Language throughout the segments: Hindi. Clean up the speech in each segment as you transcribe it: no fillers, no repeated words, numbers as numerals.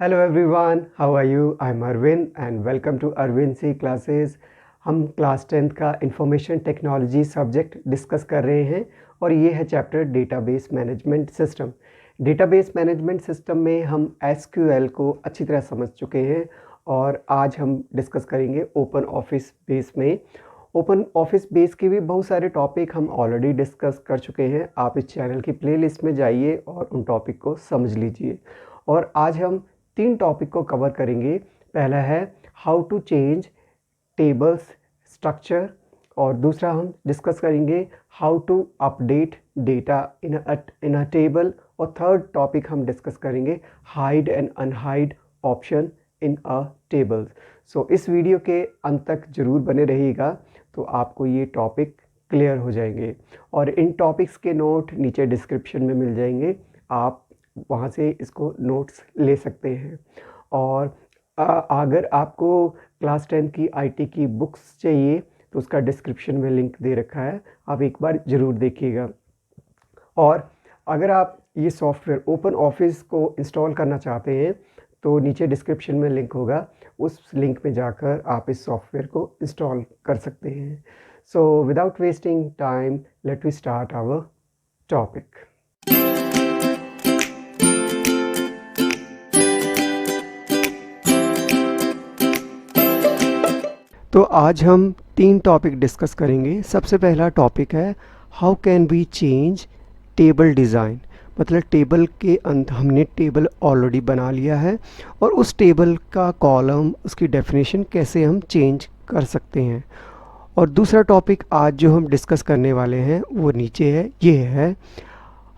Hello everyone, how are you? I am Arvind and welcome to Arvind C classes. हम क्लास 10th का इंफॉर्मेशन टेक्नोलॉजी सब्जेक्ट डिस्कस कर रहे हैं और ये है chapter database management system. Database management system में हम एसक्यूएल को अच्छी तरह समझ चुके हैं और आज हम डिस्कस करेंगे ओपन ऑफिस बेस में। ओपन ऑफिस बेस के भी बहुत सारे टॉपिक हम ऑलरेडी डिस्कस कर चुके हैं। आप इस चैनल की प्लेलिस्ट में जाइए और उन टॉपिक को समझ लीजिए। और आज हम 3 टॉपिक को कवर करेंगे। पहला है how to change tables structure और दूसरा हम डिस्कस करेंगे how to update data in a table और थर्ड टॉपिक हम डिस्कस करेंगे hide and unhide option in a table. So इस वीडियो के अंत तक ज़रूर बने रहिएगा तो आपको ये टॉपिक क्लियर हो जाएंगे और इन टॉपिक्स के नोट नीचे डिस्क्रिप्शन में मिल जाएंगे। आप वहाँ से इसको नोट्स ले सकते हैं। और अगर आपको क्लास 10 की आईटी की बुक्स चाहिए तो उसका डिस्क्रिप्शन में लिंक दे रखा है, आप एक बार ज़रूर देखिएगा। और अगर आप ये सॉफ्टवेयर ओपन ऑफिस को इंस्टॉल करना चाहते हैं तो नीचे डिस्क्रिप्शन में लिंक होगा, उस लिंक में जाकर आप इस सॉफ्टवेयर को इंस्टॉल कर सकते हैं। So without wasting time let we start our topic. तो आज हम 3 टॉपिक डिस्कस करेंगे। सबसे पहला टॉपिक है how can we change table design. मतलब टेबल के अंत हमने टेबल ऑलरेडी बना लिया है और उस टेबल का कॉलम उसकी डेफिनेशन कैसे हम चेंज कर सकते हैं। और दूसरा टॉपिक आज जो हम डिस्कस करने वाले हैं वो नीचे है, ये है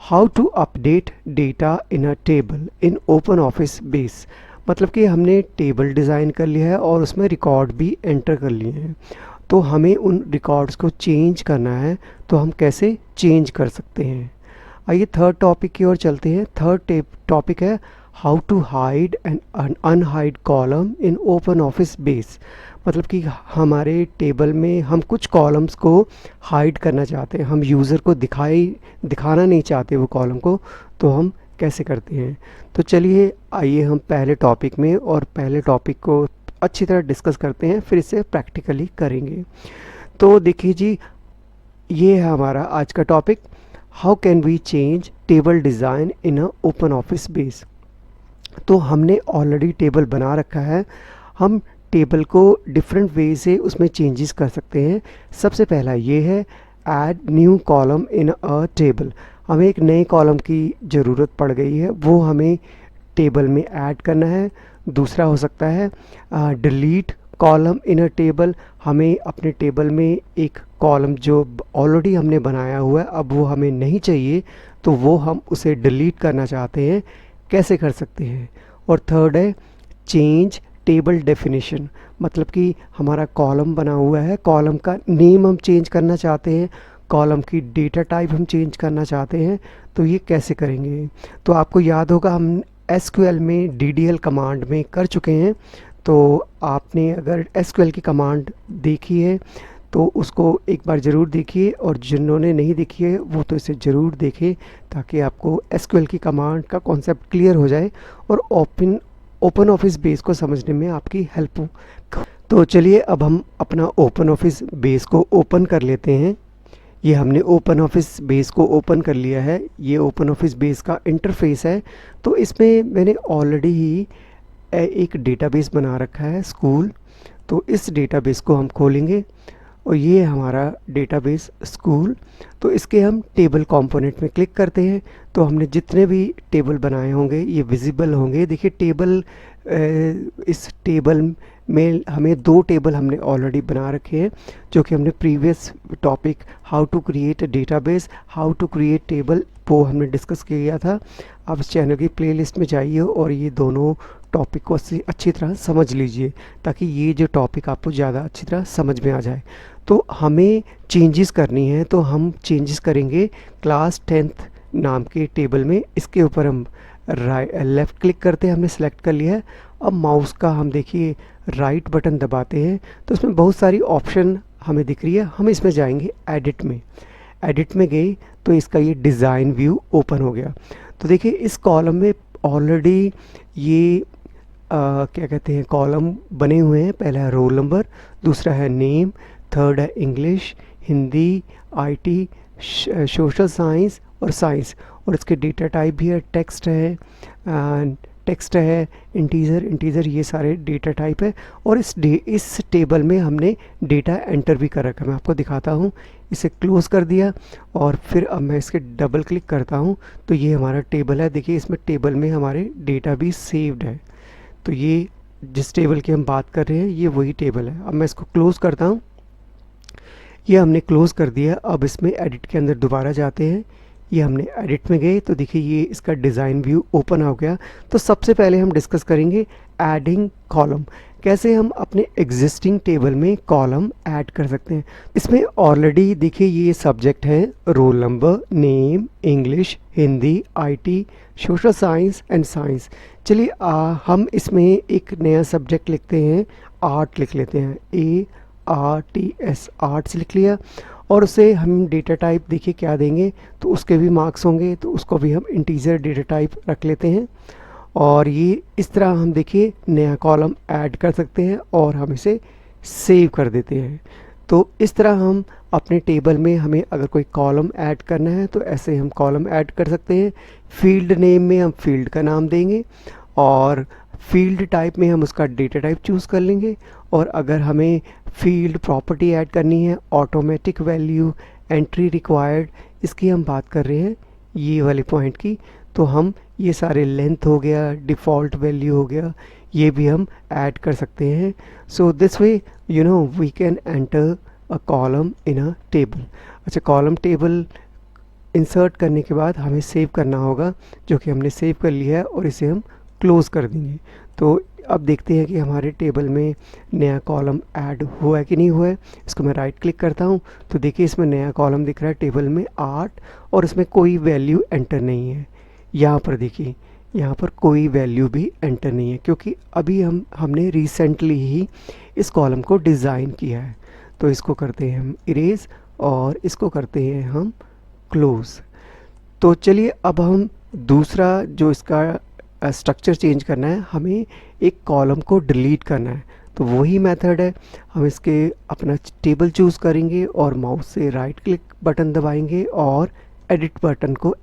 how to update data in a table in open office base. मतलब कि हमने टेबल डिज़ाइन कर लिया है और उसमें रिकॉर्ड भी एंटर कर लिए हैं, तो हमें उन रिकॉर्ड्स को चेंज करना है तो हम कैसे चेंज कर सकते हैं। आइए थर्ड टॉपिक की ओर चलते हैं। थर्ड टॉपिक है how to hide and unhide column in open office base. मतलब कि हमारे टेबल में हम कुछ कॉलम्स को हाइड करना चाहते हैं, हम यूज़र को दिखाना नहीं चाहते वो कॉलम को, तो हम कैसे करते हैं। तो चलिए आइए हम पहले टॉपिक में और पहले टॉपिक को अच्छी तरह डिस्कस करते हैं, फिर इसे प्रैक्टिकली करेंगे। तो देखिए जी, ये है हमारा आज का topic, how can we change table design in a open office base. तो हमने ऑलरेडी टेबल बना रखा है, हम टेबल को डिफरेंट वे से उसमें चेंजेस कर सकते हैं। सबसे पहला ये है add new column in a table. हमें एक नए कॉलम की ज़रूरत पड़ गई है, वो हमें टेबल में ऐड करना है। दूसरा हो सकता है delete column in a table. हमें अपने टेबल में एक कॉलम जो ऑलरेडी हमने बनाया हुआ है अब वो हमें नहीं चाहिए, तो वो हम उसे डिलीट करना चाहते हैं, कैसे कर सकते हैं। और थर्ड है चेंज टेबल डेफिनेशन। मतलब कि हमारा कॉलम बना हुआ है, कॉलम का नेम हम चेंज करना चाहते हैं, कॉलम की डेटा टाइप हम चेंज करना चाहते हैं, तो ये कैसे करेंगे। तो आपको याद होगा हम एसक्यूएल में डीडीएल कमांड में कर चुके हैं। तो आपने अगर एसक्यूएल की कमांड देखी है तो उसको एक बार ज़रूर देखिए, और जिन्होंने नहीं देखी है वो तो इसे ज़रूर देखें ताकि आपको एसक्यूएल की कमांड का कॉन्सेप्ट क्लियर हो जाए और ओपन ऑफिस बेस को समझने में आपकी हेल्प हो। तो चलिए अब हम अपना ओपन ऑफिस बेस को ओपन कर लेते हैं। ये हमने ओपन ऑफिस बेस को ओपन कर लिया है, ये ओपन ऑफिस बेस का इंटरफेस है। तो इसमें मैंने ऑलरेडी ही एक डेटाबेस बना रखा है स्कूल। तो इस डेटाबेस को हम खोलेंगे और ये हमारा डेटाबेस स्कूल। तो इसके हम टेबल कंपोनेंट में क्लिक करते हैं तो हमने जितने भी टेबल बनाए होंगे ये विजिबल होंगे। देखिए टेबल, इस टेबल में हमें 2 टेबल हमने ऑलरेडी बना रखे हैं जो कि हमने previous topic how to create a database, how to create table, वो हमने डिस्कस किया था। आप इस चैनल की प्लेलिस्ट में जाइए और ये दोनों टॉपिक को अच्छी तरह समझ लीजिए ताकि ये जो टॉपिक आपको ज़्यादा अच्छी तरह समझ में आ जाए। तो हमें चेंजेस करनी है तो हम चेंजेस करेंगे क्लास 10th नाम के टेबल में। इसके ऊपर हम लेफ़्ट क्लिक करते हैं, हमने सेलेक्ट कर लिया है। अब माउस का हम देखिए राइट बटन दबाते हैं तो इसमें बहुत सारी ऑप्शन हमें दिख रही है। हम इसमें जाएंगे एडिट में। एडिट में गए तो इसका ये डिज़ाइन व्यू ओपन हो गया। तो देखिए इस कॉलम में ऑलरेडी ये क्या कहते हैं कॉलम बने हुए हैं। पहला है रोल नंबर, दूसरा है नेम, थर्ड है English, Hindi, IT, social science और साइंस। और इसके डेटा टाइप भी है, टेक्स्ट है, इंटीजर, ये सारे डेटा टाइप है। और इस टेबल में हमने डेटा एंटर भी कर रखा है। मैं आपको दिखाता हूँ। इसे क्लोज़ कर दिया और फिर अब मैं इसके डबल क्लिक करता हूँ तो ये हमारा टेबल है। देखिए इसमें टेबल में हमारे डेटा भी सेव्ड है। तो ये जिस टेबल की हम बात कर रहे हैं ये वही टेबल है। अब मैं इसको क्लोज़ करता हूँ। ये हमने क्लोज़ कर दिया। अब इसमें एडिट के अंदर दोबारा जाते हैं। ये हमने एडिट में गए तो देखिए ये इसका डिज़ाइन व्यू ओपन हो गया। तो सबसे पहले हम डिस्कस करेंगे एडिंग कॉलम, कैसे हम अपने एग्जिस्टिंग टेबल में कॉलम ऐड कर सकते हैं। इसमें ऑलरेडी देखिए ये सब्जेक्ट है roll number, name, English, Hindi, IT, social science and science. चलिए हम इसमें एक नया सब्जेक्ट लिखते हैं, आर्ट लिख लेते हैं, ARTS, आर्ट्स लिख लिया। और उसे हम डेटा टाइप देखिए क्या देंगे, तो उसके भी मार्क्स होंगे, तो उसको भी हम इंटीजर डेटा टाइप रख लेते हैं। और ये इस तरह हम देखिए नया कॉलम ऐड कर सकते हैं और हम इसे सेव कर देते हैं। तो इस तरह हम अपने टेबल में हमें अगर कोई कॉलम ऐड करना है तो ऐसे हम कॉलम ऐड कर सकते हैं। फील्ड नेम में हम फील्ड का नाम देंगे और फील्ड टाइप में हम उसका डेटा टाइप चूज़ कर लेंगे। और अगर हमें फील्ड प्रॉपर्टी ऐड करनी है, ऑटोमेटिक वैल्यू, एंट्री रिक्वायर्ड, इसकी हम बात कर रहे हैं ये वाले पॉइंट की, तो हम ये सारे लेंथ हो गया, डिफ़ॉल्ट वैल्यू हो गया, ये भी हम ऐड कर सकते हैं। So this way we can enter a column in a table. अच्छा, कॉलम टेबल इंसर्ट करने के बाद हमें सेव करना होगा, जो कि हमने सेव कर लिया है और इसे हम क्लोज़ कर देंगे। तो अब देखते हैं कि हमारे टेबल में नया कॉलम ऐड हुआ है कि नहीं हुआ है। इसको मैं राइट क्लिक करता हूँ तो देखिए इसमें नया कॉलम दिख रहा है टेबल में 8 और इसमें कोई वैल्यू एंटर नहीं है। यहाँ पर देखिए यहाँ पर कोई वैल्यू भी एंटर नहीं है क्योंकि अभी हमने रिसेंटली ही इस कॉलम को डिज़ाइन किया है। तो इसको करते हैं हम इरेज और इसको करते हैं हम क्लोज़। तो चलिए अब हम दूसरा जो इसका स्ट्रक्चर चेंज करना है, हमें एक कॉलम को डिलीट करना है। तो वही मेथड है, हम इसके अपना टेबल चूज़ करेंगे और माउस से राइट क्लिक बटन दबाएंगे और एडिट बटन को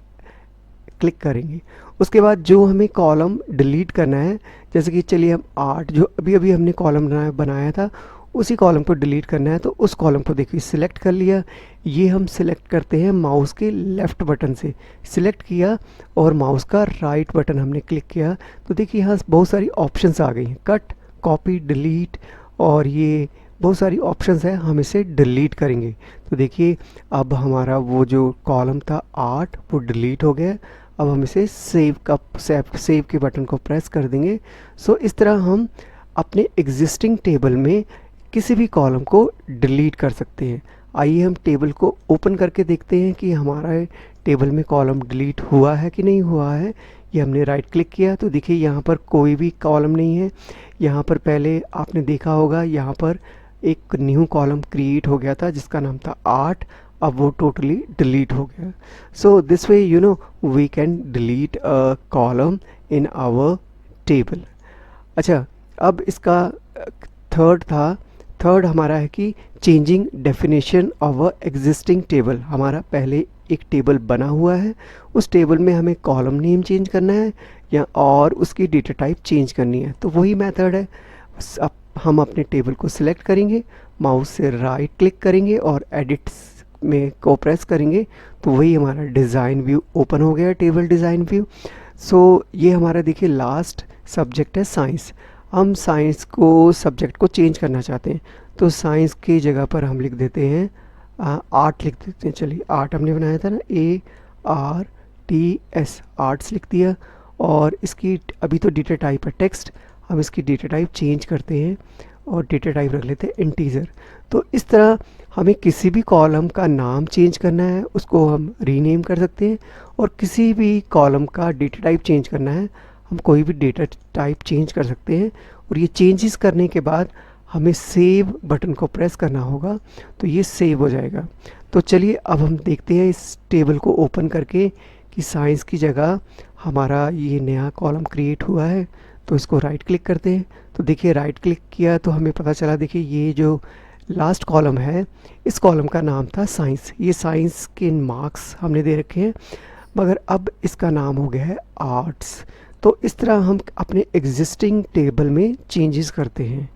क्लिक करेंगे। उसके बाद जो हमें कॉलम डिलीट करना है, जैसे कि चलिए हम 8 जो अभी अभी हमने कॉलम बनाया था उसी कॉलम को डिलीट करना है। तो उस कॉलम को देखिए सिलेक्ट कर लिया। ये हम सिलेक्ट करते हैं माउस के लेफ़्ट बटन से, सिलेक्ट किया और माउस का राइट बटन हमने क्लिक किया तो देखिए यहाँ बहुत सारी ऑप्शंस आ गई हैं, कट, कॉपी, डिलीट, और ये बहुत सारी ऑप्शंस है। हम इसे डिलीट करेंगे तो देखिए अब हमारा वो जो कॉलम था 8 वो डिलीट हो गया। अब हम इसे सेव के बटन को प्रेस कर देंगे। सो इस तरह हम अपने एग्जिस्टिंग टेबल में किसी भी कॉलम को डिलीट कर सकते हैं। आइए हम टेबल को ओपन करके देखते हैं कि हमारा टेबल में कॉलम डिलीट हुआ है कि नहीं हुआ है। ये हमने राइट क्लिक किया तो देखिए यहाँ पर कोई भी कॉलम नहीं है। यहाँ पर पहले आपने देखा होगा यहाँ पर एक न्यू कॉलम क्रिएट हो गया था जिसका नाम था 8, अब वो टोटली डिलीट हो गया। So this way we can delete a column in our table. अच्छा, अब इसका थर्ड हमारा है कि changing definition of a existing table. हमारा पहले एक टेबल बना हुआ है, उस टेबल में हमें कॉलम नेम चेंज करना है या और उसकी डेटा टाइप चेंज करनी है। तो वही मेथड है, अब हम अपने टेबल को सिलेक्ट करेंगे, माउस से राइट क्लिक करेंगे और एडिट में को प्रेस करेंगे तो वही हमारा डिज़ाइन व्यू ओपन हो गया, टेबल डिज़ाइन व्यू। सो ये हमारा देखिए लास्ट सब्जेक्ट है साइंस। हम साइंस को सब्जेक्ट को चेंज करना चाहते हैं तो साइंस की जगह पर हम लिख देते हैं आर्ट लिख देते हैं। चलिए आर्ट हमने बनाया था ना, ARTS, आर्ट्स लिख दिया। और इसकी अभी तो डेटा टाइप है टेक्स्ट, हम इसकी डेटा टाइप चेंज करते हैं और डेटा टाइप रख लेते हैं इंटीजर। तो इस तरह हमें किसी भी कॉलम का नाम चेंज करना है उसको हम रीनेम कर सकते हैं और किसी भी कॉलम का डेटा टाइप चेंज करना है हम कोई भी डेटा टाइप चेंज कर सकते हैं। और ये चेंजेस करने के बाद हमें सेव बटन को प्रेस करना होगा तो ये सेव हो जाएगा। तो चलिए अब हम देखते हैं इस टेबल को ओपन करके कि साइंस की जगह हमारा ये नया कॉलम क्रिएट हुआ है। तो इसको राइट क्लिक करते हैं। तो देखिए राइट क्लिक किया तो हमें पता चला, देखिए ये जो लास्ट कॉलम है, इस कॉलम का नाम था साइंस। ये साइंस के मार्क्स हमने दे रखे हैं, मगर अब इसका नाम हो गया है आर्ट्स। तो इस तरह हम अपने एग्जिस्टिंग टेबल में चेंजेस करते हैं।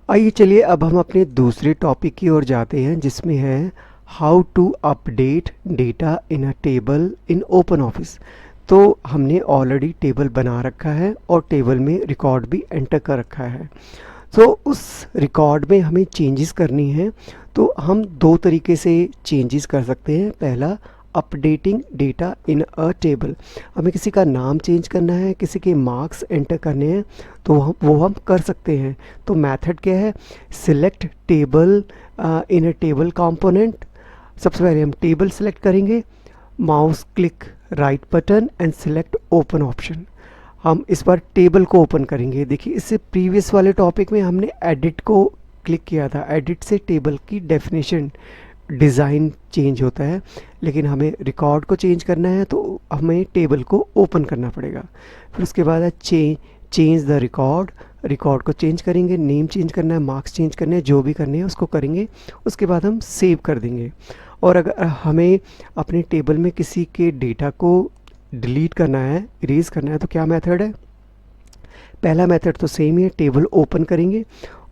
आइए चलिए अब हम अपने दूसरे टॉपिक की ओर जाते हैं, जिसमें है how to update data in a table in open office. तो हमने ऑलरेडी टेबल बना रखा है और टेबल में रिकॉर्ड भी एंटर कर रखा है। तो उस रिकॉर्ड में हमें चेंजेस करनी है, तो हम दो तरीके से चेंजेस कर सकते हैं। पहला, updating data in a table. हमें किसी का नाम चेंज करना है, किसी के मार्क्स एंटर करने हैं, तो वो हम कर सकते हैं। तो मेथड क्या है, select table in a table component. सबसे पहले हम टेबल सेलेक्ट करेंगे, mouse click right button and select open option. हम इस बार टेबल को ओपन करेंगे। देखिए इससे प्रीवियस वाले टॉपिक में हमने एडिट को क्लिक किया था। एडिट से टेबल की डेफिनेशन, डिज़ाइन चेंज होता है, लेकिन हमें रिकॉर्ड को चेंज करना है तो हमें टेबल को ओपन करना पड़ेगा। फिर उसके बाद है चेंज द रिकॉर्ड। रिकॉर्ड को चेंज करेंगे, नेम चेंज करना है, मार्क्स चेंज करने हैं, जो भी करने हैं उसको करेंगे। उसके बाद हम सेव कर देंगे। और अगर हमें अपने टेबल में किसी के डेटा को डिलीट करना है, इरेज करना है, तो क्या मेथड है, पहला मेथड तो सेम ही है, टेबल ओपन करेंगे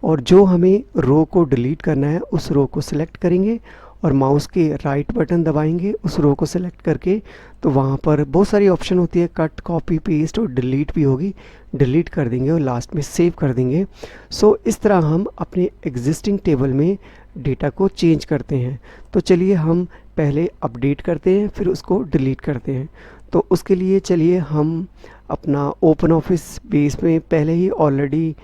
और जो हमें रो को डिलीट करना है उस रो को सिलेक्ट करेंगे और माउस के राइट बटन दबाएंगे उस रो को सिलेक्ट करके। तो वहाँ पर बहुत सारी ऑप्शन होती है, कट, कॉपी, पेस्ट और डिलीट भी होगी। डिलीट कर देंगे और लास्ट में सेव कर देंगे। सो इस तरह हम अपने एग्जिस्टिंग टेबल में डेटा को चेंज करते हैं। तो चलिए हम पहले अपडेट करते हैं, फिर उसको डिलीट करते हैं। तो उसके लिए चलिए हम अपना ओपन ऑफिस बेस में पहले ही ऑलरेडी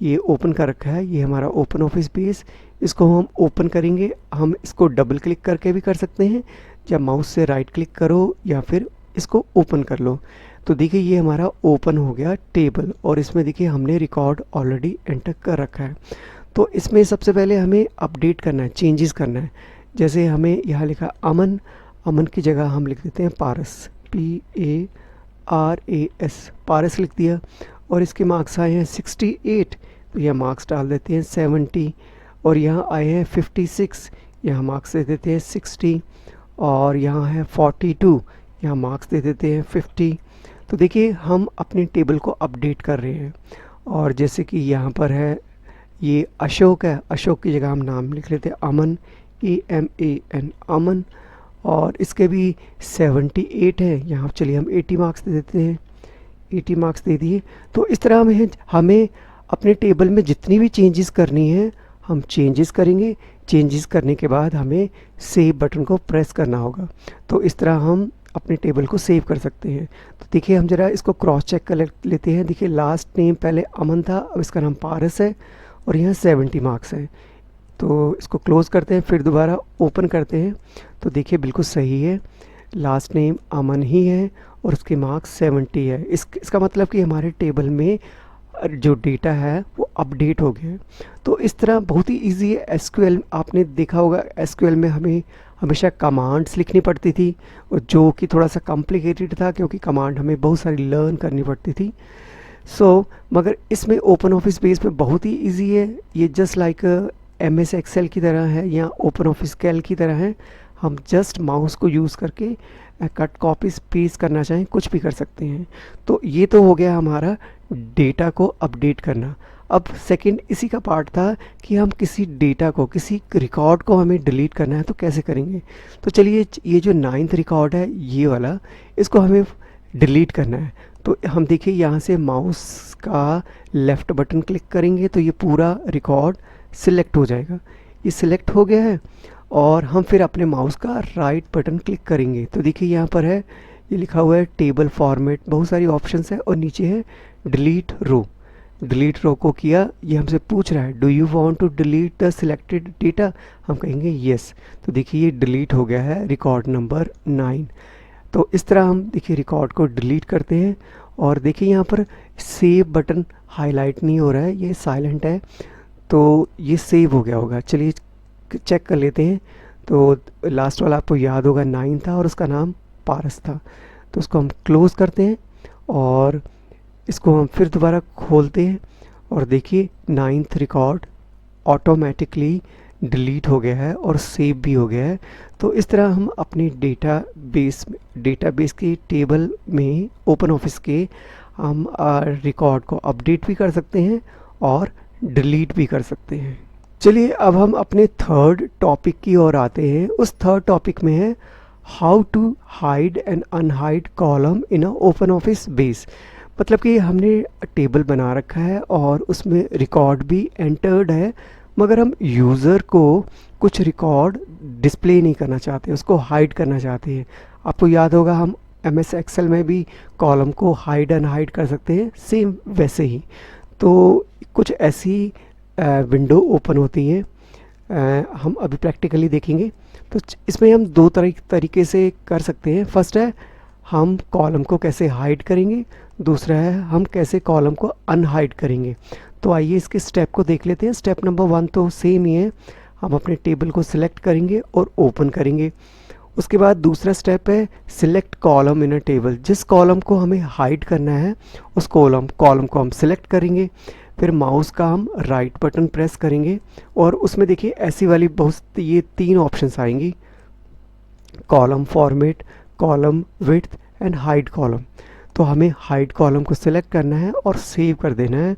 ये ओपन कर रखा है, ये हमारा ओपन ऑफिस बेस। इसको हम ओपन करेंगे। हम इसको डबल क्लिक करके भी कर सकते हैं, या माउस से राइट क्लिक करो या फिर इसको ओपन कर लो। तो देखिए ये हमारा ओपन हो गया टेबल और इसमें देखिए हमने रिकॉर्ड ऑलरेडी एंटर कर रखा है। तो इसमें सबसे पहले हमें अपडेट करना है, चेंजेस करना है। जैसे हमें यहाँ लिखा अमन, अमन की जगह हम लिख देते हैं पारस, PARAS, पारस लिख दिया। और इसके मार्क्स आए हैं 68, तो यह मार्क्स डाल देते हैं 70। और यहाँ आए हैं 56, यहाँ मार्क्स दे देते हैं 60। और यहाँ है 42, यहाँ मार्क्स दे देते हैं 50। तो देखिए हम अपने टेबल को अपडेट कर रहे हैं। और जैसे कि यहाँ पर है ये अशोक है, अशोक की जगह हम नाम लिख लेते हैं अमन, AMAN, अमन। और इसके भी 78 है, यहाँ चलिए हम 80 मार्क्स दे देते हैं, 80 मार्क्स दे दिए। तो इस तरह हमें अपने टेबल में जितनी भी चेंजेस करनी है हम चेंजेस करेंगे। चेंजेस करने के बाद हमें सेव बटन को प्रेस करना होगा। तो इस तरह हम अपने टेबल को सेव कर सकते हैं। तो देखिए हम ज़रा इसको क्रॉस चेक कर लेते हैं। देखिए लास्ट नेम पहले अमन था, अब इसका नाम पारस है और यहाँ 70 मार्क्स है। तो इसको क्लोज़ करते हैं, फिर दोबारा ओपन करते हैं। तो देखिए बिल्कुल सही है, लास्ट नेम अमन ही है और उसके मार्क्स 70 है। इसका मतलब कि हमारे टेबल में जो डेटा है वो अपडेट हो गया है। तो इस तरह बहुत ही इजी है। एसक्यूएल आपने देखा होगा, एसक्यूएल में हमें हमेशा कमांड्स लिखनी पड़ती थी, और जो कि थोड़ा सा कॉम्प्लिकेटेड था क्योंकि कमांड हमें बहुत सारी लर्न करनी पड़ती थी। मगर इसमें ओपन ऑफिस बेस में बहुत ही इजी है। ये जस्ट लाइक MS एक्सेल की तरह है या ओपन ऑफिस कैल की तरह है। हम जस्ट माउस को यूज़ करके कट, कॉपी, पेस्ट करना चाहें कुछ भी कर सकते हैं। तो ये तो हो गया हमारा डेटा को अपडेट करना। अब सेकंड इसी का पार्ट था कि हम किसी डेटा को, किसी रिकॉर्ड को हमें डिलीट करना है तो कैसे करेंगे। तो चलिए ये जो 9th रिकॉर्ड है ये वाला, इसको हमें डिलीट करना है। तो हम देखिए यहाँ से माउस का लेफ़्ट बटन क्लिक करेंगे तो ये पूरा रिकॉर्ड सिलेक्ट हो जाएगा। ये सिलेक्ट हो गया है और हम फिर अपने माउस का राइट बटन क्लिक करेंगे तो देखिए यहाँ पर है, ये लिखा हुआ है टेबल फॉर्मेट, बहुत सारी ऑप्शंस है और नीचे है डिलीट रो। डिलीट रो को किया, ये हमसे पूछ रहा है do you want to delete the selected data, हम कहेंगे येस। तो देखिए ये डिलीट हो गया है रिकॉर्ड नंबर 9। तो इस तरह हम देखिए रिकॉर्ड को डिलीट करते हैं। और देखिए यहाँ पर सेव बटन हाईलाइट नहीं हो रहा है, ये साइलेंट है, तो ये सेव हो गया होगा। चलिए चेक कर लेते हैं। तो लास्ट वाला आपको याद होगा 9 था और उसका नाम पारस था। तो उसको हम क्लोज़ करते हैं और इसको हम फिर दोबारा खोलते हैं और देखिए 9th रिकॉर्ड ऑटोमेटिकली डिलीट हो गया है और सेव भी हो गया है। तो इस तरह हम अपने डेटाबेस के टेबल में ओपन ऑफिस के हम रिकॉर्ड को अपडेट भी कर सकते हैं और डिलीट भी कर सकते हैं। चलिए अब हम अपने थर्ड टॉपिक की ओर आते हैं। उस थर्ड टॉपिक में है how to hide and unhide column in a open office base. मतलब कि हमने टेबल बना रखा है और उसमें रिकॉर्ड भी एंटर्ड है, मगर हम यूज़र को कुछ रिकॉर्ड डिस्प्ले नहीं करना चाहते, उसको हाइड करना चाहते हैं। आपको याद होगा हम MS एक्सेल में भी कॉलम को हाइड अनहाइड कर सकते हैं, सेम वैसे ही। तो कुछ ऐसी विंडो ओपन होती है, हम अभी प्रैक्टिकली देखेंगे। तो इसमें हम दो तरीके से कर सकते हैं। फर्स्ट है हम कॉलम को कैसे हाइड करेंगे, दूसरा है हम कैसे कॉलम को अनहाइड करेंगे। तो आइए इसके स्टेप को देख लेते हैं। स्टेप नंबर 1 तो सेम ही है, हम अपने टेबल को सिलेक्ट करेंगे और ओपन करेंगे। उसके बाद दूसरा स्टेप है select column in a table. जिस कॉलम को हमें हाइड करना है उस कॉलम को हम सिलेक्ट करेंगे, फिर माउस का हम राइट बटन प्रेस करेंगे और उसमें देखिए ऐसी वाली बहुत ये 3 ऑप्शंस आएंगी, column format, column width and hide column. तो हमें हाइड कॉलम को सिलेक्ट करना है और सेव कर देना है।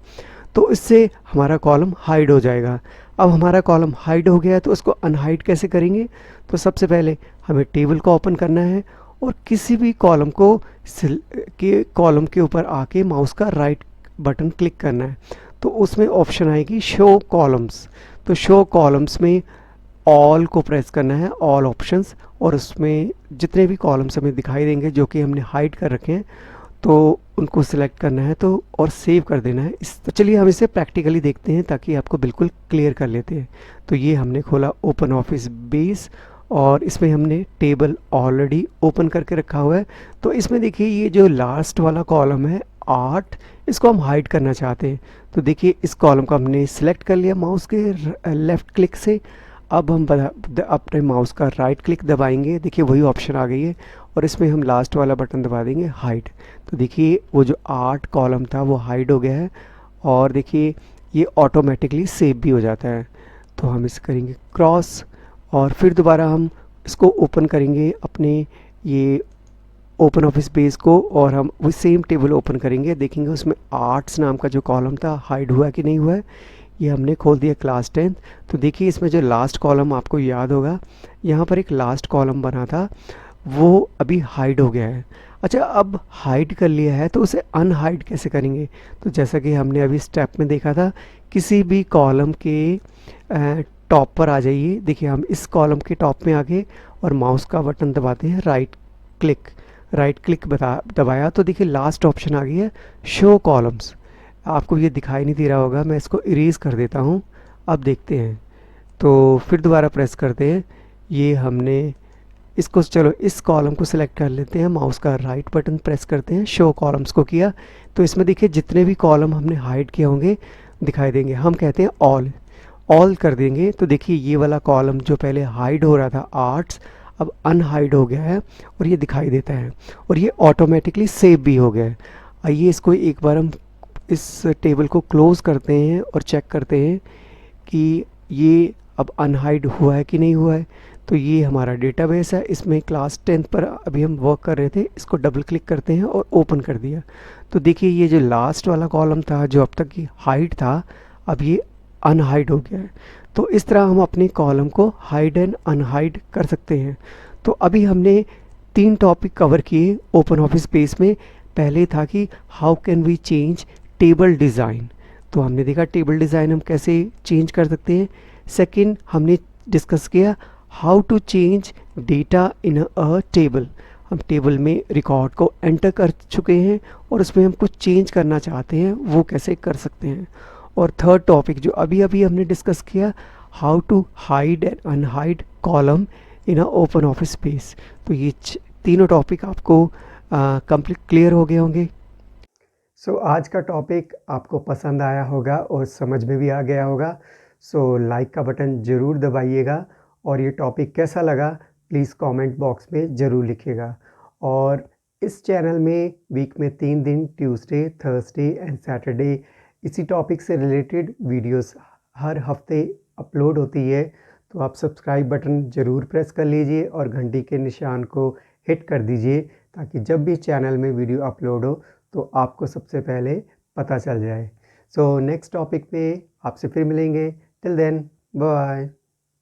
तो इससे हमारा कॉलम हाइड हो जाएगा। अब हमारा कॉलम हाइड हो गया है तो उसको अनहाइड कैसे करेंगे। तो सबसे पहले हमें टेबल को ओपन करना है और किसी भी कॉलम को कॉलम के ऊपर आके माउस का राइट बटन क्लिक करना है। तो उसमें ऑप्शन आएगी शो कॉलम्स। तो शो कॉलम्स में ऑल को प्रेस करना है, ऑल ऑप्शंस, और उसमें जितने भी कॉलम्स हमें दिखाई देंगे जो कि हमने हाइड कर रखे हैं तो उनको सिलेक्ट करना है तो और सेव कर देना है। तो चलिए हम इसे प्रैक्टिकली देखते हैं ताकि आपको बिल्कुल क्लियर कर लेते हैं। तो ये हमने खोला ओपन ऑफिस बेस और इसमें हमने टेबल ऑलरेडी ओपन करके रखा हुआ है। तो इसमें देखिए ये जो लास्ट वाला कॉलम है 8, इसको हम हाइड करना चाहते हैं। तो देखिए इस कॉलम को हमने सिलेक्ट कर लिया माउस के लेफ़्ट क्लिक से। अब हम अपने माउस का राइट क्लिक दबाएंगे, देखिए वही ऑप्शन आ गई है और इसमें हम लास्ट वाला बटन दबा देंगे हाइड। तो देखिए वो जो 8 कॉलम था वो हाइड हो गया है और देखिए ये ऑटोमेटिकली सेव भी हो जाता है। तो हम इसे करेंगे क्रॉस और फिर दोबारा हम इसको ओपन करेंगे अपने ये ओपन ऑफिस बेस को और हम वो सेम टेबल ओपन करेंगे, देखेंगे उसमें आर्ट्स नाम का जो कॉलम था हाइड हुआ कि नहीं हुआ है। ये हमने खोल दिया क्लास 10। तो देखिए इसमें जो लास्ट कॉलम आपको याद होगा, यहाँ पर एक लास्ट कॉलम बना था वो अभी हाइड हो गया है। अच्छा अब हाइड कर लिया है तो उसे अनहाइड कैसे करेंगे। तो जैसा कि हमने अभी स्टेप में देखा था, किसी भी कॉलम के टॉप पर आ जाइए। देखिए हम इस कॉलम के टॉप में आ गए और माउस का बटन दबाते हैं राइट क्लिक दबाया तो देखिए लास्ट ऑप्शन आ गई है शो कॉलम्स। आपको ये दिखाई नहीं दे रहा होगा, मैं इसको इरेज कर देता हूँ। अब देखते हैं तो फिर दोबारा प्रेस करते हैं। ये हमने इसको, चलो इस कॉलम को सिलेक्ट कर लेते हैं, माउस का राइट बटन प्रेस करते हैं, शो कॉलम्स को किया। तो इसमें देखिए जितने भी कॉलम हमने हाइड किए होंगे दिखाई देंगे। हम कहते हैं ऑल कर देंगे। तो देखिए ये वाला कॉलम जो पहले हाइड हो रहा था आर्ट्स, अब अनहाइड हो गया है और ये दिखाई देता है और ये ऑटोमेटिकली सेव भी हो गया है। आइए इसको एक बार हम इस टेबल को क्लोज़ करते हैं और चेक करते हैं कि ये अब अनहाइड हुआ है कि नहीं हुआ है। तो ये हमारा डेटाबेस है, इसमें क्लास 10 पर अभी हम वर्क कर रहे थे, इसको डबल क्लिक करते हैं और ओपन कर दिया। तो देखिए ये जो लास्ट वाला कॉलम था जो अब तक की हाइड था, अब ये अनहाइड हो गया है। तो इस तरह हम अपने कॉलम को हाइड एंड अनहाइड कर सकते हैं। तो अभी हमने 3 टॉपिक कवर किए ओपन ऑफिस बेस में। पहले था कि how can we change table design, तो हमने देखा टेबल डिज़ाइन हम कैसे चेंज कर सकते हैं। सेकंड हमने डिस्कस किया how to change data in a table. हम टेबल में रिकॉर्ड को एंटर कर चुके हैं और उसमें हम कुछ चेंज करना चाहते हैं, वो कैसे कर सकते हैं। और थर्ड टॉपिक जो अभी अभी हमने डिस्कस किया, how to hide and unhide column in a open office space. तो ये तीनों टॉपिक आपको कंप्लीट क्लियर हो गए होंगे। आज का टॉपिक आपको पसंद आया होगा और समझ में भी आ गया होगा। लाइक का बटन ज़रूर दबाइएगा और ये टॉपिक कैसा लगा प्लीज़ कमेंट बॉक्स में ज़रूर लिखिएगा। और इस चैनल में वीक में 3 दिन ट्यूसडे, थर्सडे एंड सैटरडे इसी टॉपिक से रिलेटेड वीडियोस हर हफ्ते अपलोड होती है। तो आप सब्सक्राइब बटन ज़रूर प्रेस कर लीजिए और घंटी के निशान को हिट कर दीजिए ताकि जब भी चैनल में वीडियो अपलोड हो तो आपको सबसे पहले पता चल जाए। सो नेक्स्ट टॉपिक पे आपसे फिर मिलेंगे। Till then bye.